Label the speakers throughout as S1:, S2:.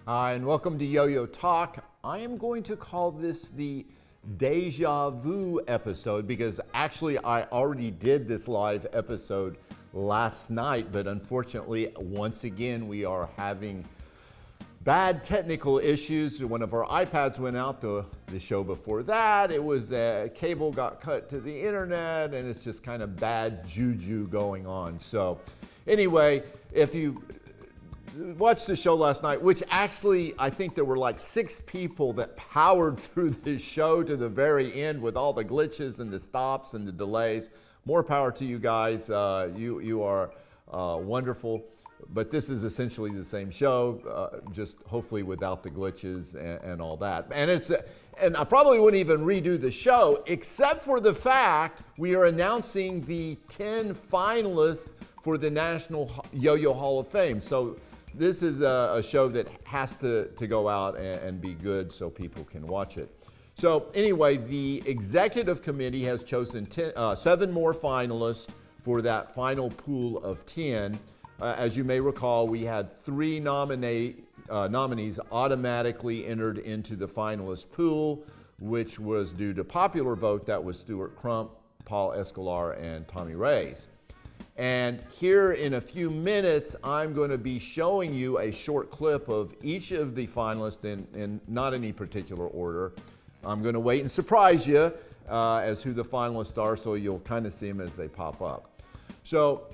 S1: Hi, and welcome to Yoyo Talk. I am going to call this the Deja Vu episode because actually I already did this live episode last night, but unfortunately, once again, we are having bad technical issues. One of our iPads went out the show before that. It was cable got cut to the internet, and it's just kind of bad juju going on. So anyway, if you watched the show last night, which actually I think there were like 6 people that powered through the show to the very end with all the glitches and the stops and the delays. More power to you guys. You are wonderful. But this is essentially the same show, just hopefully without the glitches and all that. And I probably wouldn't even redo the show, except for the fact we are announcing the 10 finalists for the National Yo-Yo Hall of Fame. So this is a show that has to go out and be good so people can watch it. So anyway, the executive committee has chosen 7 more finalists for that final pool of 10. As you may recall, we had 3 nominees automatically entered into the finalist pool, which was due to popular vote. That was Stewart Crump, Paul Escolar, and Tommy Reyes. And here in a few minutes, I'm going to be showing you a short clip of each of the finalists in not any particular order. I'm going to wait and surprise you as who the finalists are, so you'll kind of see them as they pop up. So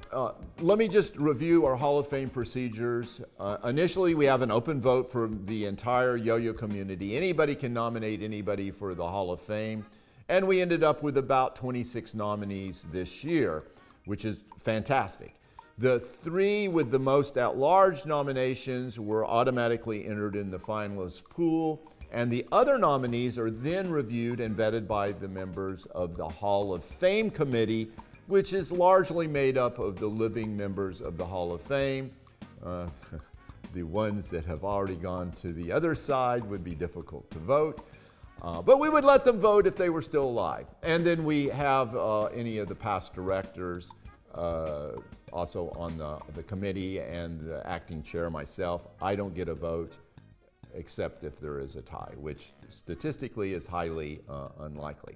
S1: let me just review our Hall of Fame procedures. Initially, we have an open vote for the entire yo-yo community. Anybody can nominate anybody for the Hall of Fame. And we ended up with about 26 nominees this year, which is fantastic. The 3 with the most at-large nominations were automatically entered in the finalist pool, and the other nominees are then reviewed and vetted by the members of the Hall of Fame committee, which is largely made up of the living members of the Hall of Fame. The ones that have already gone to the other side would be difficult to vote, but we would let them vote if they were still alive. And then we have any of the past directors also on the committee, and the acting chair, myself. I don't get a vote except if there is a tie, which statistically is highly unlikely.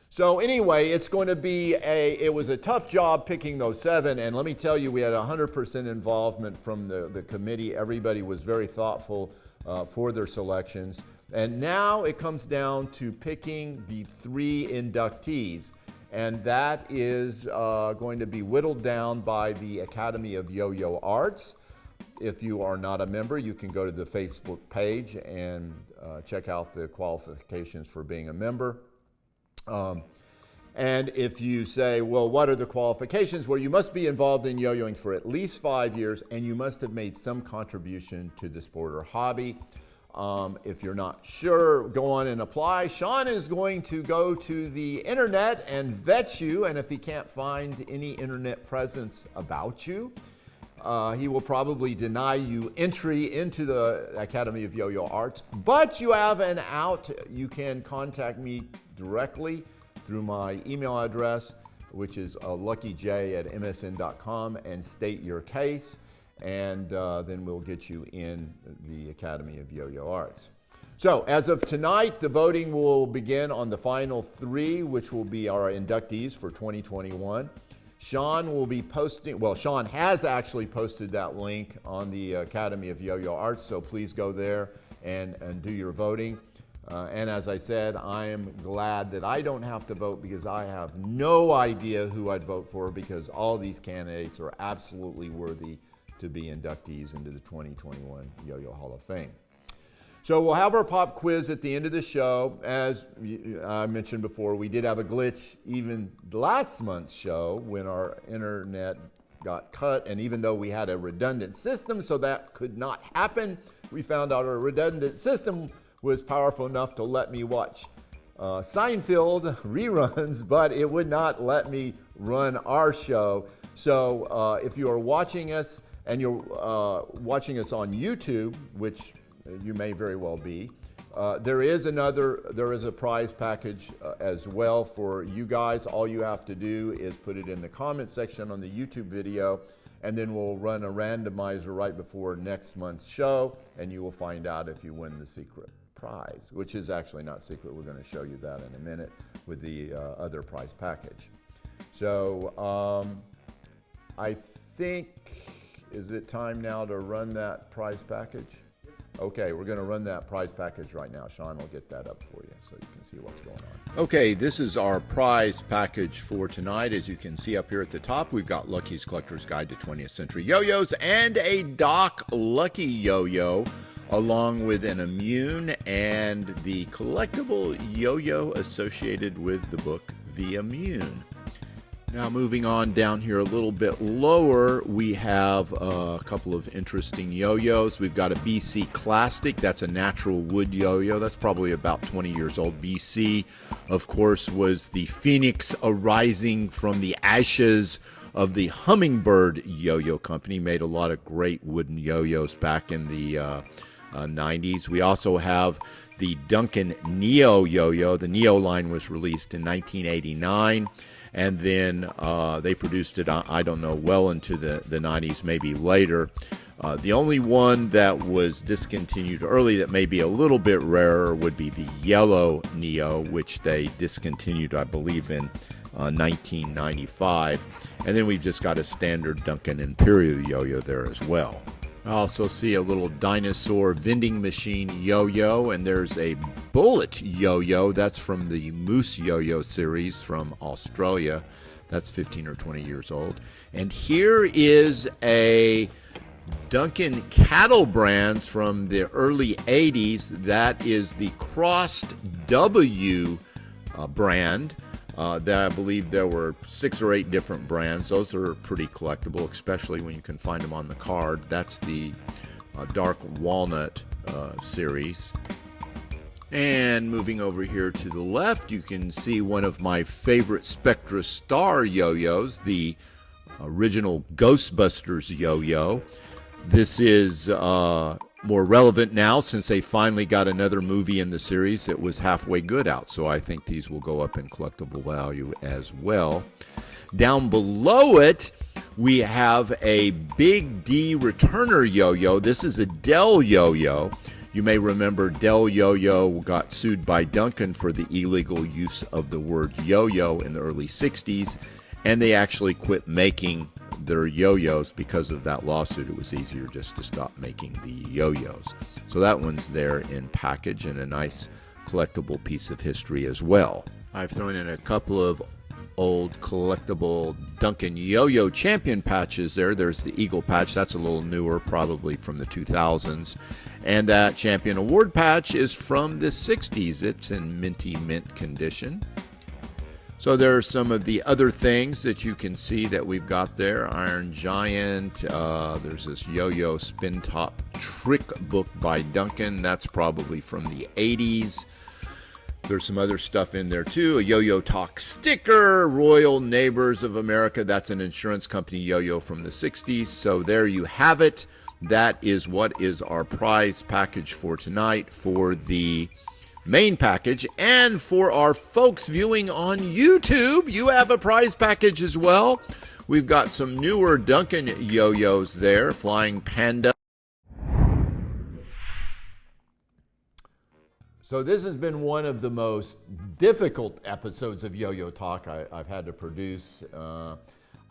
S1: So anyway, it's going to be it was a tough job picking those 7, and let me tell you, we had 100% involvement from the committee. Everybody was very thoughtful for their selections. And now it comes down to picking the 3 inductees, and that is going to be whittled down by the Academy of Yo-Yo Arts. If you are not a member, you can go to the Facebook page and check out the qualifications for being a member. And if you say, well, what are the qualifications? Well, you must be involved in yo-yoing for at least 5 years, and you must have made some contribution to the sport or hobby. If you're not sure, go on and apply. Sean is going to go to the internet and vet you, and if he can't find any internet presence about you, he will probably deny you entry into the Academy of Yo-Yo Arts. But you have an out. You can contact me directly through my email address, which is luckyj@msn.com, and state your case, and then we'll get you in the Academy of Yo-Yo Arts. So as of tonight, the voting will begin on the final 3, which will be our inductees for 2021. Sean will be posting, well, Sean has actually posted that link on the Academy of Yo-Yo Arts, so please go there and do your voting. And as I said, I am glad that I don't have to vote because I have no idea who I'd vote for, because all these candidates are absolutely worthy to be inductees into the 2021 Yo-Yo Hall of Fame. So we'll have our pop quiz at the end of the show. As I mentioned before, we did have a glitch even last month's show when our internet got cut, and even though we had a redundant system, so that could not happen, we found out our redundant system was powerful enough to let me watch Seinfeld reruns, but it would not let me run our show. So if you are watching us and you're watching us on YouTube, which you may very well be, there is a prize package as well for you guys. All you have to do is put it in the comment section on the YouTube video, and then we'll run a randomizer right before next month's show, and you will find out if you win the secret prize, which is actually not secret. We're going to show you that in a minute with the other prize package. So I think, is it time now to run that prize package? Okay, we're going to run that prize package right now. Sean will get that up for you so you can see what's going on. Okay, this is our prize package for tonight. As you can see up here at the top, we've got Lucky's Collector's Guide to 20th Century Yo-Yos and a Doc Lucky Yo-Yo, along with an Immune and the collectible yo-yo associated with the book The Immune. Now moving on down here a little bit lower, we have a couple of interesting yo-yos. We've got a BC Classic. That's a natural wood yo-yo. That's probably about 20 years old. BC, of course, was the phoenix arising from the ashes of the Hummingbird Yo-Yo Company. Made a lot of great wooden yo-yos back in the 90s. We also have the Duncan Neo yo-yo. The Neo line was released in 1989. And then they produced it, I don't know, well into the 90s, maybe later. The only one that was discontinued early that may be a little bit rarer would be the Yellow Neo, which they discontinued, I believe, in 1995. And then we've just got a standard Duncan Imperial yo-yo there as well. I also see a little dinosaur vending machine yo-yo, and there's a bullet yo-yo. That's from the Moose Yo-Yo series from Australia. That's 15 or 20 years old. And here is a Duncan Cattle Brands from the early 80s. That is the Crossed W brand. That I believe there were 6 or 8 different brands. Those are pretty collectible, especially when you can find them on the card. That's the Dark Walnut series. And moving over here to the left, you can see one of my favorite Spectra Star yo-yos, the original Ghostbusters yo-yo. This is more relevant now since they finally got another movie in the series that was halfway good out. So I think these will go up in collectible value as well. Down below it, we have a Big D returner yo-yo. This is a Dell yo-yo. You may remember Dell Yo-Yo got sued by Duncan for the illegal use of the word yo-yo in the early 60s, and they actually quit making their yo-yos because of that lawsuit. It was easier just to stop making the yo-yos. So that one's there in package and a nice collectible piece of history as well. I've thrown in a couple of old collectible Duncan Yo-Yo Champion patches there. There's the Eagle patch. That's a little newer, probably from the 2000s. And that Champion Award patch is from the 60s. It's in minty mint condition. So there are some of the other things that you can see that we've got there. Iron Giant. There's this Yo-Yo Spin Top Trick book by Duncan. That's probably from the 80s. There's some other stuff in there too. A Yoyo Talk sticker. Royal Neighbors of America. That's an insurance company yo-yo from the 60s. So there you have it. That is what is our prize package for tonight for the main package. And for our folks viewing on YouTube, you have a prize package as well. We've got some newer Duncan yo-yos there. Flying Panda. So this has been one of the most difficult episodes of Yoyo Talk I've had to produce.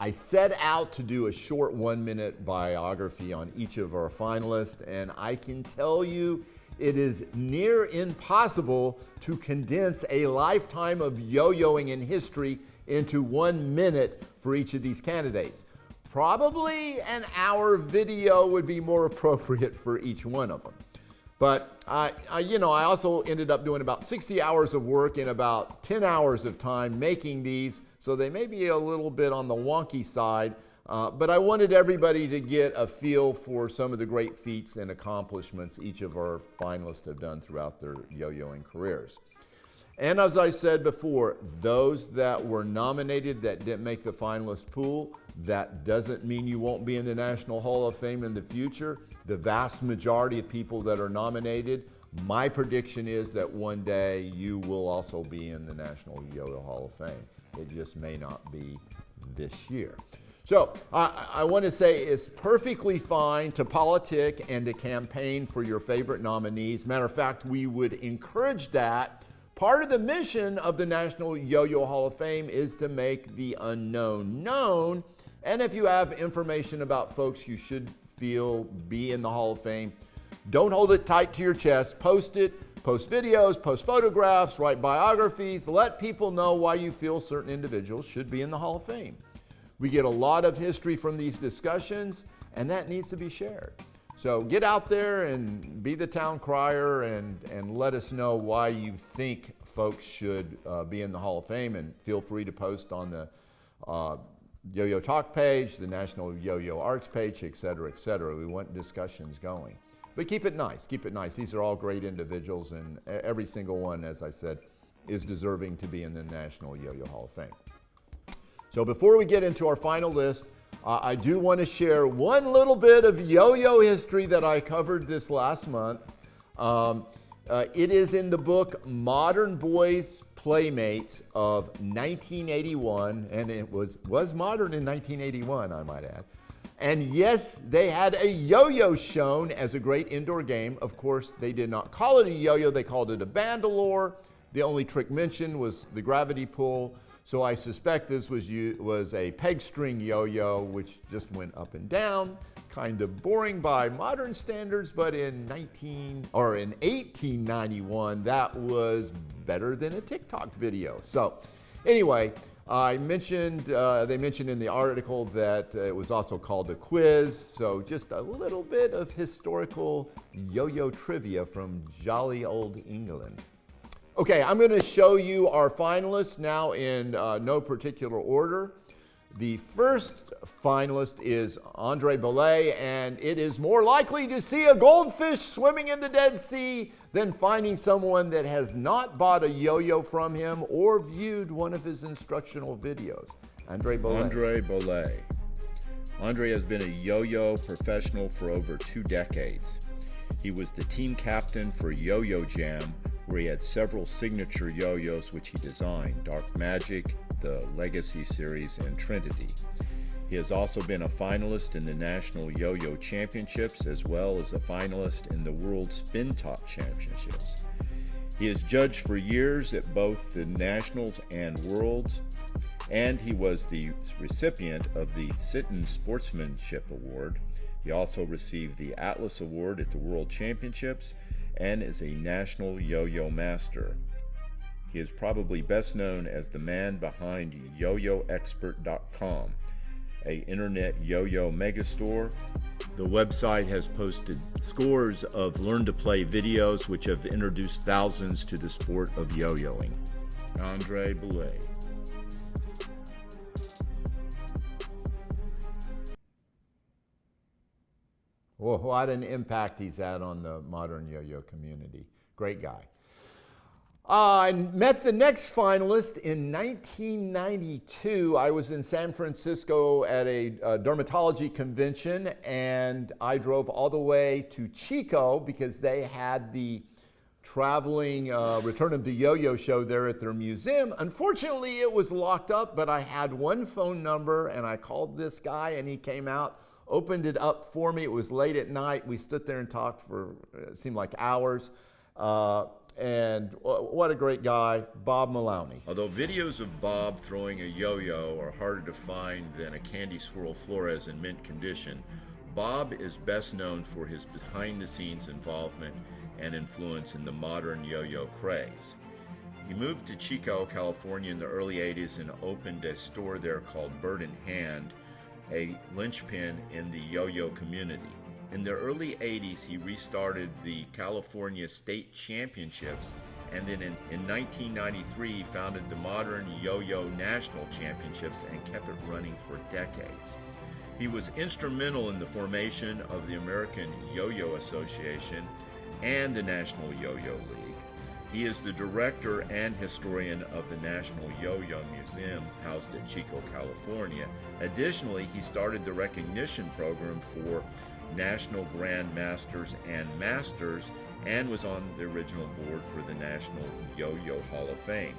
S1: I set out to do a short 1-minute biography on each of our finalists, and I can tell you it is near impossible to condense a lifetime of yo-yoing in history into 1 minute for each of these candidates. Probably an hour video would be more appropriate for each one of them. But I also ended up doing about 60 hours of work in about 10 hours of time making these, so they may be a little bit on the wonky side, but I wanted everybody to get a feel for some of the great feats and accomplishments each of our finalists have done throughout their yo-yoing careers. And as I said before, those that were nominated that didn't make the finalist pool, that doesn't mean you won't be in the National Hall of Fame in the future. The vast majority of people that are nominated, my prediction is that one day you will also be in the National Yo-Yo Hall of Fame. It just may not be this year. So I want to say it's perfectly fine to politic and to campaign for your favorite nominees. Matter of fact, we would encourage that. Part of the mission of the National Yo-Yo Hall of Fame is to make the unknown known. And if you have information about folks you should feel be in the Hall of Fame, don't hold it tight to your chest. Post it. Post videos, post photographs, write biographies. Let people know why you feel certain individuals should be in the Hall of Fame. We get a lot of history from these discussions, and that needs to be shared. So get out there and be the town crier and let us know why you think folks should be in the Hall of Fame, and feel free to post on the Yoyo Talk page, the National Yo-Yo Arts page, et cetera, et cetera. We want discussions going. But keep it nice, keep it nice. These are all great individuals, and every single one, as I said, is deserving to be in the National Yo-Yo Hall of Fame. So before we get into our final list, I do want to share one little bit of yo-yo history that I covered this last month. It is in the book Modern Boys Playmates of 1981, and it was modern in 1981, I might add. And yes, they had a yo-yo shown as a great indoor game. Of course, they did not call it a yo-yo, they called it a bandolore. The only trick mentioned was the gravity pull. So I suspect this was a peg string yo-yo, which just went up and down. Kind of boring by modern standards, but in 1891, that was better than a TikTok video. So anyway, they mentioned in the article that it was also called a quiz. So just a little bit of historical yo-yo trivia from jolly old England. Okay, I'm going to show you our finalists now in no particular order. The first finalist is Andre Boulay, and it is more likely to see a goldfish swimming in the Dead Sea than finding someone that has not bought a yo-yo from him or viewed one of his instructional videos. Andre Boulay.
S2: Andre Boulay. Andre has been a yo-yo professional for over 2 decades. He was the team captain for Yo-Yo Jam, where he had several signature yo-yos which he designed, Dark Magic, the Legacy Series, and Trinity. He has also been a finalist in the National Yo-Yo Championships, as well as a finalist in the World Spin Top Championships. He has judged for years at both the Nationals and Worlds, and he was the recipient of the Sitten Sportsmanship Award. He also received the Atlas Award at the World Championships and is a National Yo-Yo Master. He is probably best known as the man behind YoYoExpert.com, an internet yo-yo megastore. The website has posted scores of learn-to-play videos which have introduced thousands to the sport of yo-yoing. Andre Boulay.
S1: Well, what an impact he's had on the modern yo-yo community. Great guy. I met the next finalist in 1992. I was in San Francisco at a dermatology convention, and I drove all the way to Chico because they had the traveling Return of the Yo-Yo show there at their museum. Unfortunately, it was locked up, but I had one phone number, and I called this guy, and he came out, opened it up for me. It was late at night. We stood there and talked for, it seemed like hours. And what a great guy, Bob Malowney.
S2: Although videos of Bob throwing a yo-yo are harder to find than a Candy Swirl Flores in mint condition, Bob is best known for his behind-the-scenes involvement and influence in the modern yo-yo craze. He moved to Chico, California in the early 80s and opened a store there called Bird in Hand, a linchpin in the yo-yo community. In the early 80s, he restarted the California State Championships, and then in 1993, he founded the Modern Yo-Yo National Championships and kept it running for decades. He was instrumental in the formation of the American Yo-Yo Association and the National Yo-Yo League. He is the director and historian of the National Yo-Yo Museum, housed at Chico, California. Additionally, he started the recognition program for National Grand Masters and Masters and was on the original board for the National Yo-Yo Hall of Fame.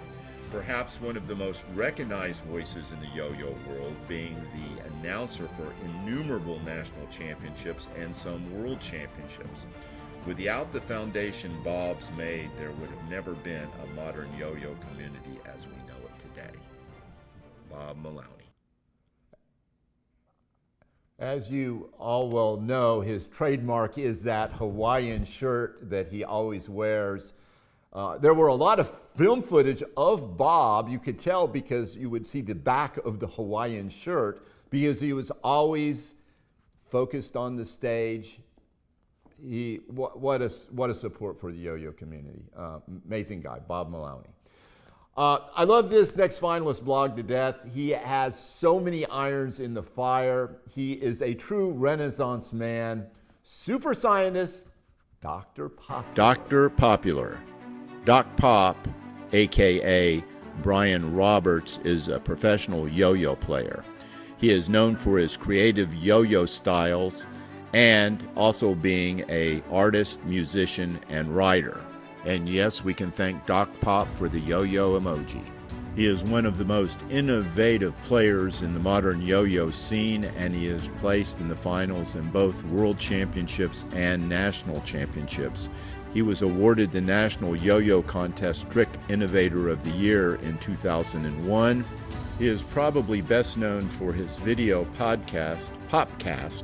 S2: perhaps one of the most recognized voices in the yo-yo world, being the announcer for innumerable national championships and some world championships. Without the foundation Bob's made, there would have never been a modern yo-yo community as we know it today. Bob Malowney.
S1: As you all well know, his trademark is that Hawaiian shirt that he always wears. There were a lot of film footage of Bob. You could tell because you would see the back of the Hawaiian shirt because he was always focused on the stage. What a support for the yo-yo community. Amazing guy, Bob Malowney. I love this next finalist blog to death. He has so many irons in the fire. He is a true Renaissance man. Super scientist, Dr. Popular.
S2: Dr. Popular. Doc Pop, a.k.a. Brian Roberts, is a professional yo-yo player. He is known for his creative yo-yo styles and also being an artist, musician, and writer. And yes, we can thank Doc Pop for the yo-yo emoji. He is one of the most innovative players in the modern yo-yo scene, and he is placed in the finals in both World Championships and National Championships. He was awarded the National Yo-Yo Contest Trick Innovator of the Year in 2001. He is probably best known for his video podcast, Popcast.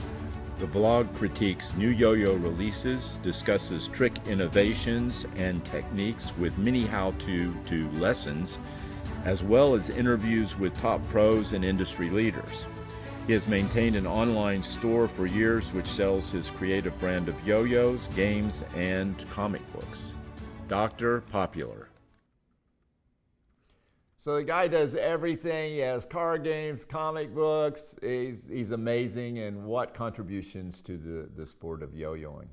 S2: The blog critiques new yo-yo releases, discusses trick innovations and techniques with many how-to lessons, as well as interviews with top pros and industry leaders. He has maintained an online store for years which sells his creative brand of yo-yos, games, and comic books. Dr. Popular.
S1: So the guy does everything. He has card games, comic books. He's amazing, and what contributions to the sport of yo-yoing.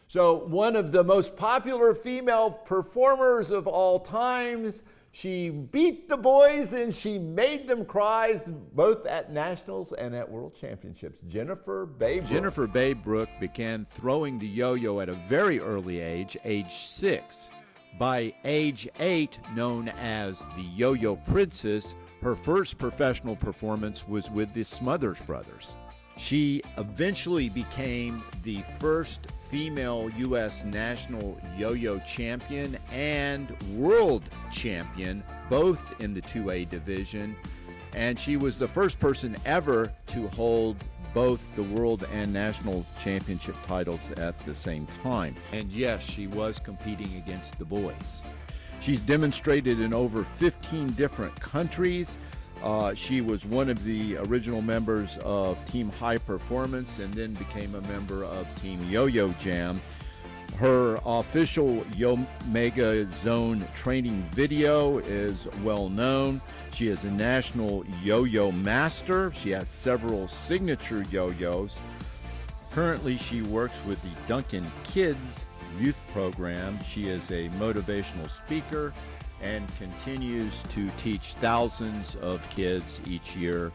S1: So one of the most popular female performers of all times. She beat the boys and she made them cry, both at nationals and at world championships. Jennifer Baybrook.
S2: Jennifer Baybrook began throwing the yo-yo at a very early age 6. By age 8, known as the Yo-Yo Princess, her first professional performance was with the Smothers brothers. She eventually became the first female U.S. national yo-yo champion and world champion, both in the 2A division. And she was the first person ever to hold both the world and national championship titles at the same time. And yes, she was competing against the boys. She's demonstrated in over 15 different countries. She was one of the original members of Team High Performance and then became a member of Team Yo-Yo Jam. Her official Yo-Mega Zone training video is well known. She is a national yo-yo master. She has several signature yo-yos. Currently, she works with the Duncan Kids Youth Program. She is a motivational speaker and continues to teach thousands of kids each year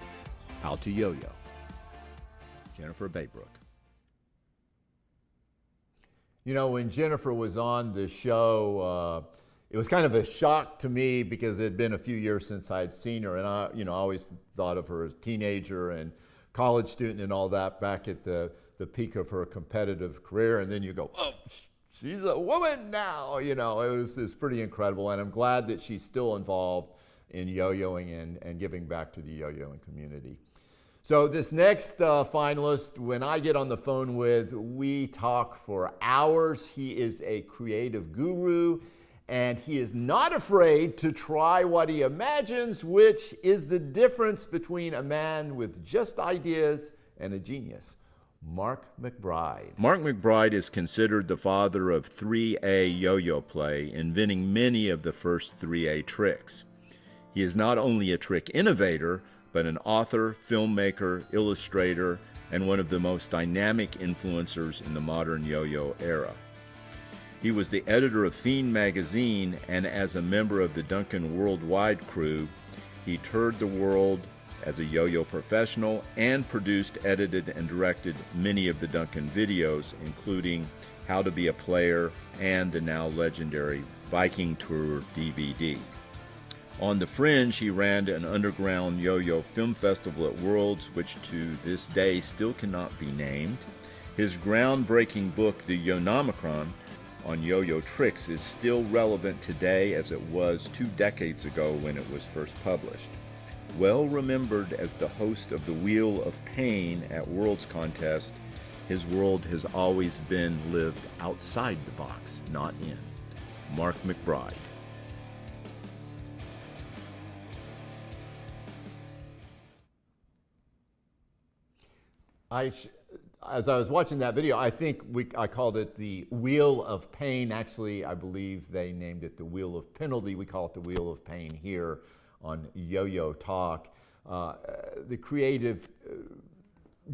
S2: how to yo-yo. Jennifer Baybrook.
S1: You know, when Jennifer was on the show, it was kind of a shock to me because it had been a few years since I had seen her, and I always thought of her as a teenager and college student and all that back at the peak of her competitive career, and then you go, oh, she's a woman now. It was pretty incredible, and I'm glad that she's still involved in yo-yoing and giving back to the yo-yoing community. So this next finalist, when I get on the phone with, we talk for hours. He is a creative guru, and he is not afraid to try what he imagines, which is the difference between a man with just ideas and a genius. Mark McBride.
S2: Mark McBride is considered the father of 3A yo-yo play, inventing many of the first 3A tricks. He is not only a trick innovator, but an author, filmmaker, illustrator, and one of the most dynamic influencers in the modern yo-yo era. He was the editor of Fiend magazine, and as a member of the Duncan Worldwide crew, he toured the world as a yo-yo professional and produced, edited, and directed many of the Duncan videos, including How to Be a Player and the now legendary Viking Tour DVD. On the fringe, he ran an underground yo-yo film festival at Worlds, which to this day still cannot be named. His groundbreaking book, The Yo-nomicron, on yo-yo tricks is still relevant today as it was 2 decades ago when it was first published. Well remembered as the host of the Wheel of Pain at Worlds Contest, his world has always been lived outside the box, not in. Mark McBride.
S1: As I was watching that video, I think I called it the Wheel of Pain. Actually, I believe they named it the Wheel of Penalty. We call it the Wheel of Pain here on Yoyo Talk. The creative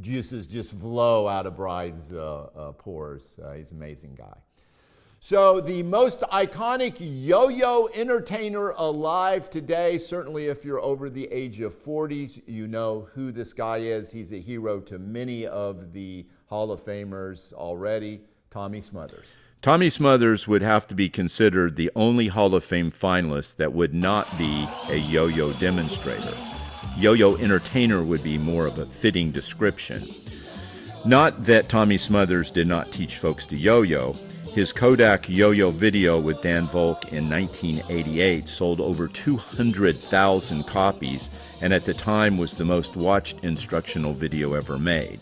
S1: juices just flow out of Bride's pores. He's an amazing guy. So the most iconic yo-yo entertainer alive today, certainly if you're over the age of 40s, you know who this guy is. He's a hero to many of the Hall of Famers already, Tommy Smothers.
S2: Tommy Smothers would have to be considered the only Hall of Fame finalist that would not be a yo-yo demonstrator. Yo-yo entertainer would be more of a fitting description. Not that Tommy Smothers did not teach folks to yo-yo. His Kodak yo-yo video with Dan Volk in 1988 sold over 200,000 copies and at the time was the most watched instructional video ever made.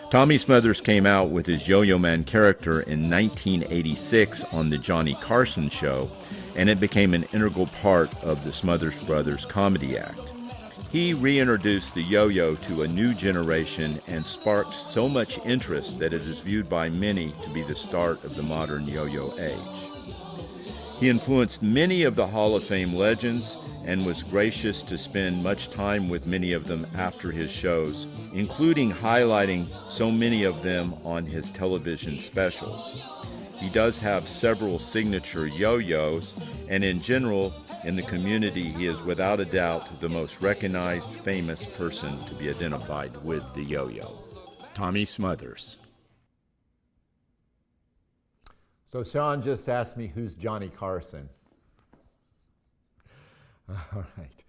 S2: Tommy Smothers came out with his Yo-Yo Man character in 1986 on the Johnny Carson Show, and it became an integral part of the Smothers Brothers comedy act. He reintroduced the yo-yo to a new generation and sparked so much interest that it is viewed by many to be the start of the modern yo-yo age. He influenced many of the Hall of Fame legends and was gracious to spend much time with many of them after his shows, including highlighting so many of them on his television specials. He does have several signature yo-yos, and in general, in the community, he is without a doubt the most recognized, famous person to be identified with the yo-yo. Tommy Smothers.
S1: So Sean just asked me, who's Johnny Carson? All right.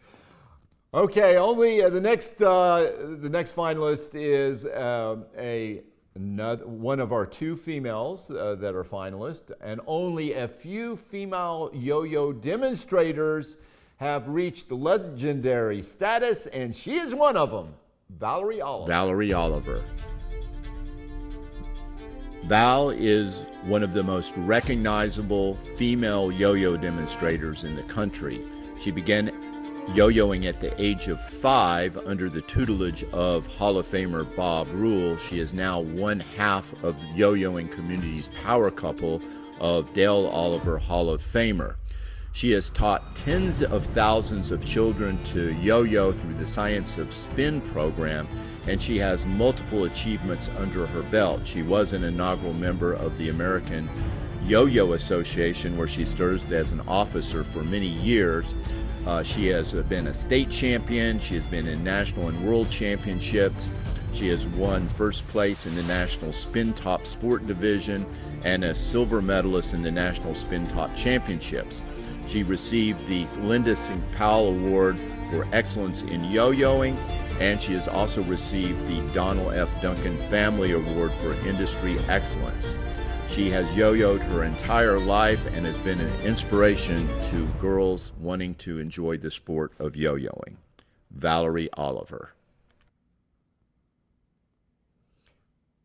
S1: Okay, only the next finalist is one of our 2 females that are finalists, and only a few female yo-yo demonstrators have reached legendary status, and she is one of them, Valerie Oliver.
S2: Valerie Oliver. Val is one of the most recognizable female yo-yo demonstrators in the country. She began yo-yoing at the age of 5 under the tutelage of Hall of Famer Bob Rule. She is now one half of the yo-yoing community's power couple of Dale Oliver Hall of Famer. She has taught tens of thousands of children to yo-yo through the Science of Spin program, and she has multiple achievements under her belt. She was an inaugural member of the American Yo-Yo Association, where she served as an officer for many years. She has been a state champion. She has been in national and world championships. She has won first place in the National Spin Top Sport Division and a silver medalist in the National Spin Top Championships. She received the Linda St. Powell Award for Excellence in Yo-Yoing, and she has also received the Donald F. Duncan Family Award for Industry Excellence. She has yo-yoed her entire life and has been an inspiration to girls wanting to enjoy the sport of yo-yoing. Valerie Oliver.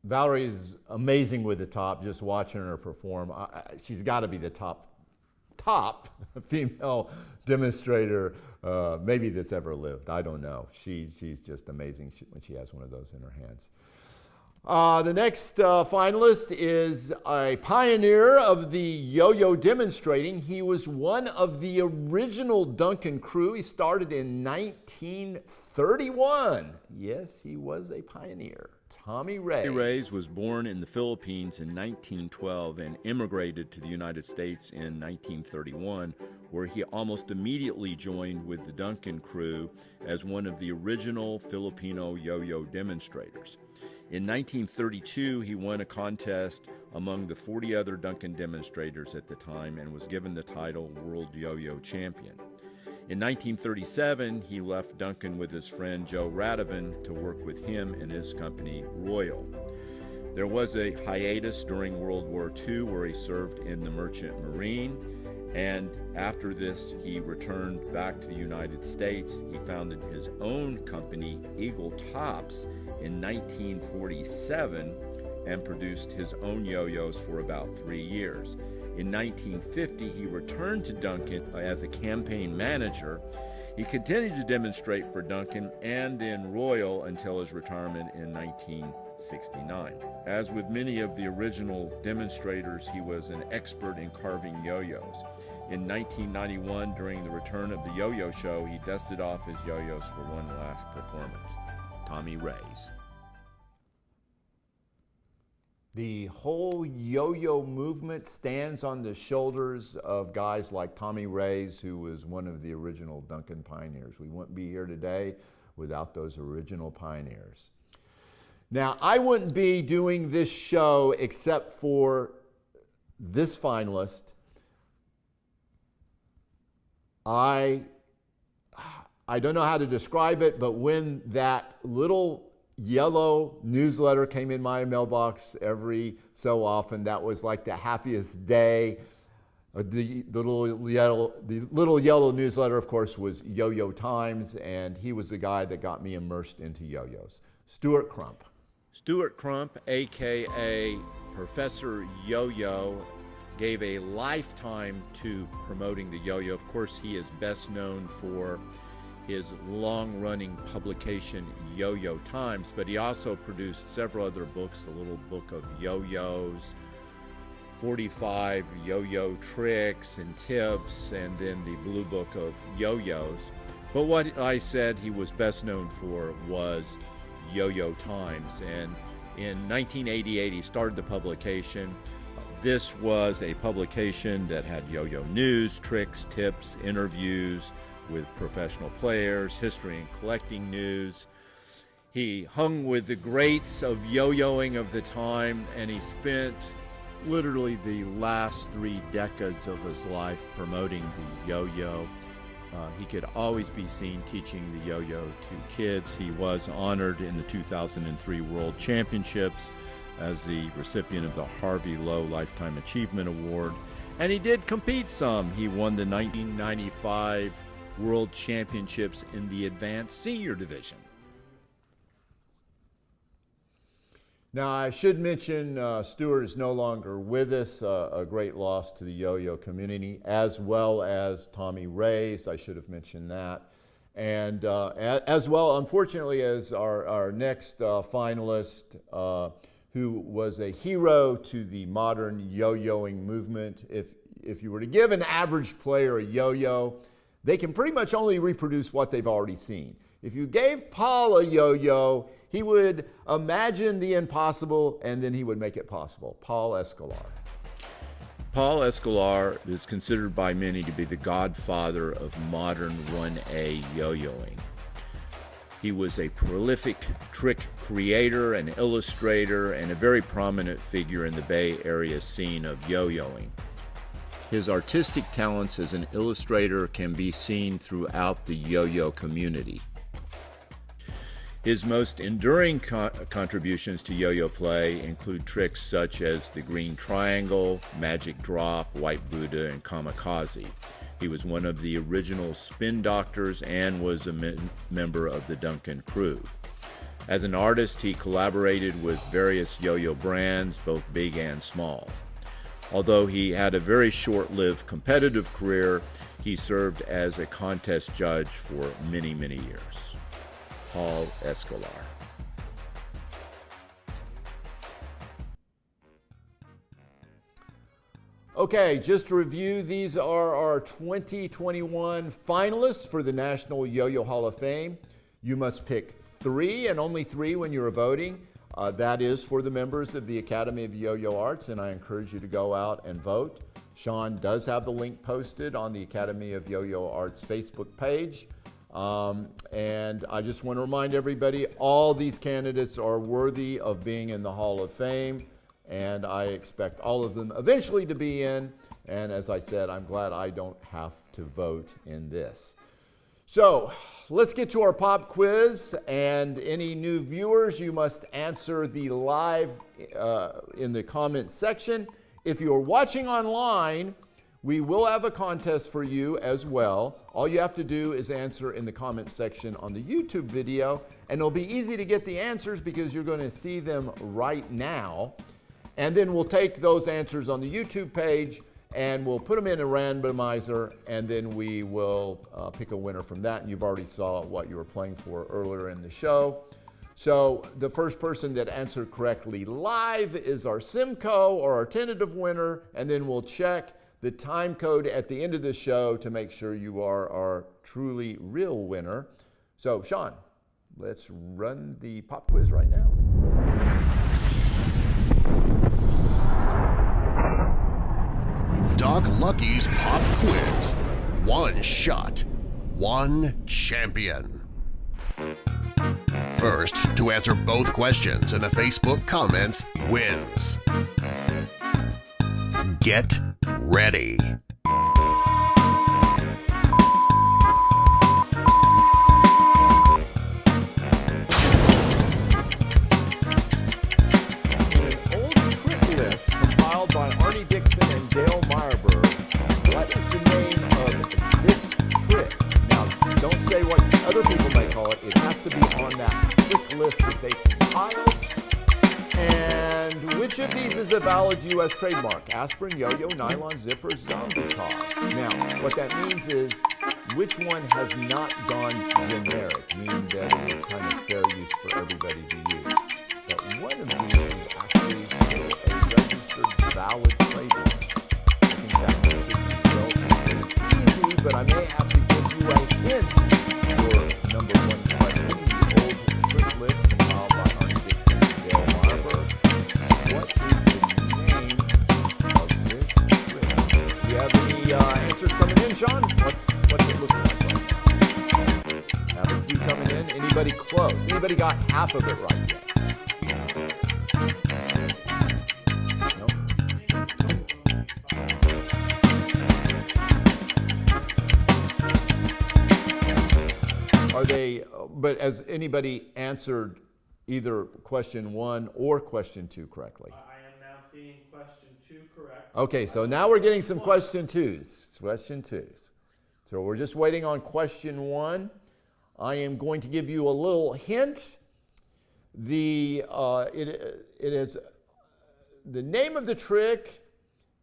S1: Valerie is amazing with the top, just watching her perform. She's got to be the top female demonstrator maybe that's ever lived. I don't know. She's just amazing when she has one of those in her hands. The next finalist is a pioneer of the yo-yo demonstrating. He was one of the original Duncan crew. He started in 1931. Yes, he was a pioneer. Tommy Reyes.
S2: Reyes was born in the Philippines in 1912 and immigrated to the United States in 1931, where he almost immediately joined with the Duncan crew as one of the original Filipino yo-yo demonstrators. In 1932, he won a contest among the 40 other Duncan demonstrators at the time and was given the title World Yo-Yo Champion. In 1937, he left Duncan with his friend Joe Radovan to work with him and his company, Royal. There was a hiatus during World War II where he served in the Merchant Marine, and after this, he returned back to the United States. He founded his own company, Eagle Tops, in 1947 and produced his own yo-yos for about 3 years. In 1950, he returned to Duncan as a campaign manager. He continued to demonstrate for Duncan and then Royal until his retirement in 1969. As with many of the original demonstrators, he was an expert in carving yo-yos. In 1991, during the return of the yo-yo show, he dusted off his yo-yos for one last performance. Tommy Reyes.
S1: The whole yo-yo movement stands on the shoulders of guys like Tommy Reyes, who was one of the original Duncan pioneers. We wouldn't be here today without those original pioneers. Now, I wouldn't be doing this show except for this finalist. I don't know how to describe it, but when that little yellow newsletter came in my mailbox every so often, that was like the happiest day. The little yellow newsletter, of course, was Yo-Yo Times, and he was the guy that got me immersed into yo-yos. Stewart Crump.
S2: Stewart Crump, aka Professor Yo-Yo, gave a lifetime to promoting the yo-yo. Of course, he is best known for his long-running publication, Yo-Yo Times, but he also produced several other books, the Little Book of Yo-Yos, 45 yo-yo tricks and tips, and then the Blue Book of Yo-Yos. But what I said he was best known for was Yo-Yo Times, and in 1988 he started the publication. This was a publication that had yo-yo news, tricks, tips, interviews with professional players, history and collecting news. He hung with the greats of yo-yoing of the time, and he spent literally the last 3 decades of his life promoting the yo-yo. He could always be seen teaching the yo-yo to kids. He was honored in the 2003 World Championships as the recipient of the Harvey Lowe Lifetime Achievement Award, and he did compete some. He won the 1995 World Championships in the Advanced Senior Division.
S1: Now, I should mention Stewart is no longer with us, a great loss to the yo-yo community, as well as Tommy Reyes. I should have mentioned that. And as well, unfortunately, as our next finalist, who was a hero to the modern yo-yoing movement. If you were to give an average player a yo-yo, they can pretty much only reproduce what they've already seen. If you gave Paul a yo-yo, he would imagine the impossible and then he would make it possible. Paul Escolar.
S2: Paul Escolar is considered by many to be the godfather of modern 1A yo-yoing. He was a prolific trick creator and illustrator and a very prominent figure in the Bay Area scene of yo-yoing. His artistic talents as an illustrator can be seen throughout the yo-yo community. His most enduring contributions to yo-yo play include tricks such as the Green Triangle, Magic Drop, White Buddha, and Kamikaze. He was one of the original spin doctors and was a member of the Duncan crew. As an artist, he collaborated with various yo-yo brands, both big and small. Although he had a very short-lived competitive career, he served as a contest judge for many, many years. Paul Escolar.
S1: Okay, just to review, these are our 2021 finalists for the National Yo-Yo Hall of Fame. You must pick 3 and only 3 when you're voting. That is for the members of the Academy of Yo-Yo Arts, and I encourage you to go out and vote. Sean does have the link posted on the Academy of Yo-Yo Arts Facebook page. And I just want to remind everybody, all these candidates are worthy of being in the Hall of Fame, and I expect all of them eventually to be in. And as I said, I'm glad I don't have to vote in this. So let's get to our pop quiz, and any new viewers, you must answer the live in the comments section. If you're watching online, we will have a contest for you as well. All you have to do is answer in the comments section on the YouTube video, and it'll be easy to get the answers because you're going to see them right now. And then we'll take those answers on the YouTube page and we'll put them in a randomizer, and then we will pick a winner from that. And you've already saw what you were playing for earlier in the show. So the first person that answered correctly live is our Simcoe, or our tentative winner, and then we'll check the time code at the end of the show to make sure you are our truly real winner. So Sean, let's run the pop quiz right now.
S3: Doc Lucky's Pop Quiz. One shot, one champion. First to answer both questions in the Facebook comments wins. Get ready.
S1: Which of these is a valid U.S. trademark? Aspirin, yo-yo, nylon, zipper, zombie cause. Now, what that means is which one has not gone generic, meaning that it is kind of fair use for everybody to use. But one of these is actually a registered valid trademark. I think that one should be relatively easy, but I may have to give you a hint for number one question. The old trick list compiled by Arnie Dixon and Dale Marburg. What is the name of this trick? Do you have any answers coming in, Sean? What's it looking like? Have a few coming in. Anybody close? Anybody got half of it right yet? Are they, but has anybody answered either question 1 or question 2 correctly?
S4: I am now seeing question 2 correct.
S1: Okay, so now we're getting some question 2s. Question 2s. So we're just waiting on question 1. I am going to give you a little hint. The name of the trick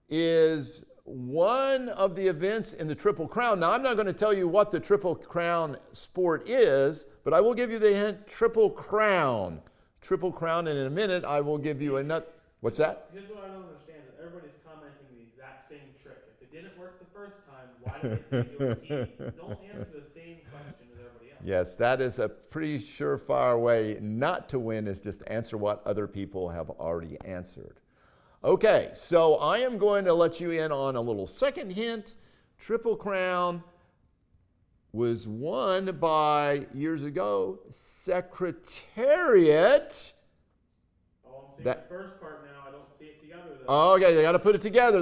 S1: is one of the events in the Triple Crown. Now, I'm not going to tell you what the Triple Crown sport is, but I will give you the hint, Triple Crown. Triple Crown, and in a minute, I will give you another. What's that?
S4: Here's what I don't understand. Everybody's commenting the exact same trick. If it didn't work the first time, why did they think it would keep? Don't answer the same question as everybody else.
S1: Yes, that is a pretty surefire way not to win, is just answer what other people have already answered. Okay, so I am going to let you in on a little second hint. Triple Crown was won by, years ago, Secretariat.
S4: Oh, I'm seeing the first part now. I don't see it together, though.
S1: Oh, okay, they got to put it together.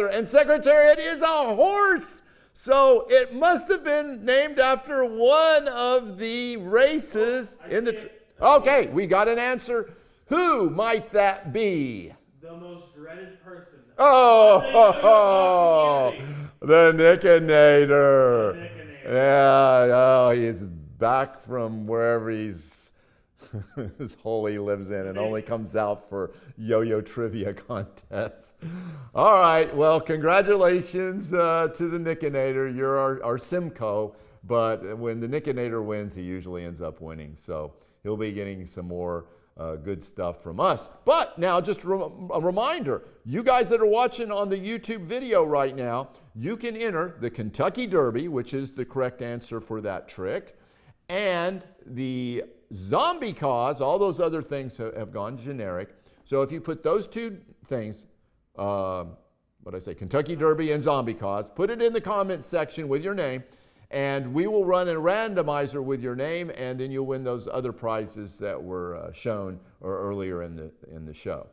S1: And Secretariat is a horse. So it must have been named after one of the races in the... Okay, we got an answer. Who might that be?
S4: The most dreaded person.
S1: Oh, the Nickinator. Yeah, he's back from wherever his hole he lives in and only comes out for yo-yo trivia contests. All right, well, congratulations to the Nickinator. You're our Simcoe, but when the Nickinator wins, he usually ends up winning. So he'll be getting some more good stuff from us. But now, just a reminder, you guys that are watching on the YouTube video right now, you can enter the Kentucky Derby, which is the correct answer for that trick, and the zombie cause. All those other things have gone generic. So if you put those two things, Kentucky Derby and zombie cause, put it in the comments section with your name, and we will run a randomizer with your name, and then you'll win those other prizes that were shown earlier in the show.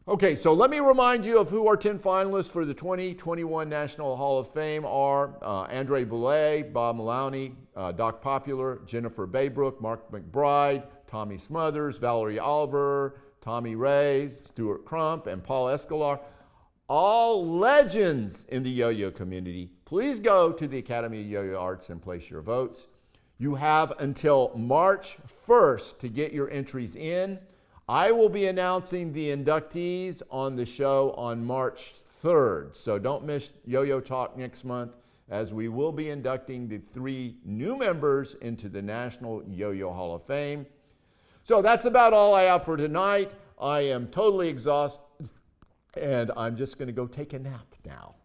S1: Okay, so let me remind you of who our 10 finalists for the 2021 National Hall of Fame are. Andre Boulay, Bob Malowney, Doc Popular, Jennifer Baybrook, Mark McBride, Tommy Smothers, Valerie Oliver, Tommy Reyes, Stewart Crump, and Paul Escolar. All legends in the yo-yo community. Please go to the Academy of Yo-Yo Arts and place your votes. You have until March 1st to get your entries in. I will be announcing the inductees on the show on March 3rd. So don't miss Yoyo Talk next month, as we will be inducting the 3 new members into the National Yo-Yo Hall of Fame. So that's about all I have for tonight. I am totally exhausted, and I'm just going to go take a nap now.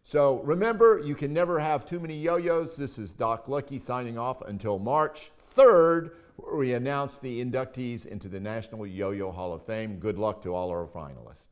S1: So remember, you can never have too many yo-yos. This is Doc Lucky signing off until March 3rd, where we announce the inductees into the National Yo-Yo Hall of Fame. Good luck to all our finalists.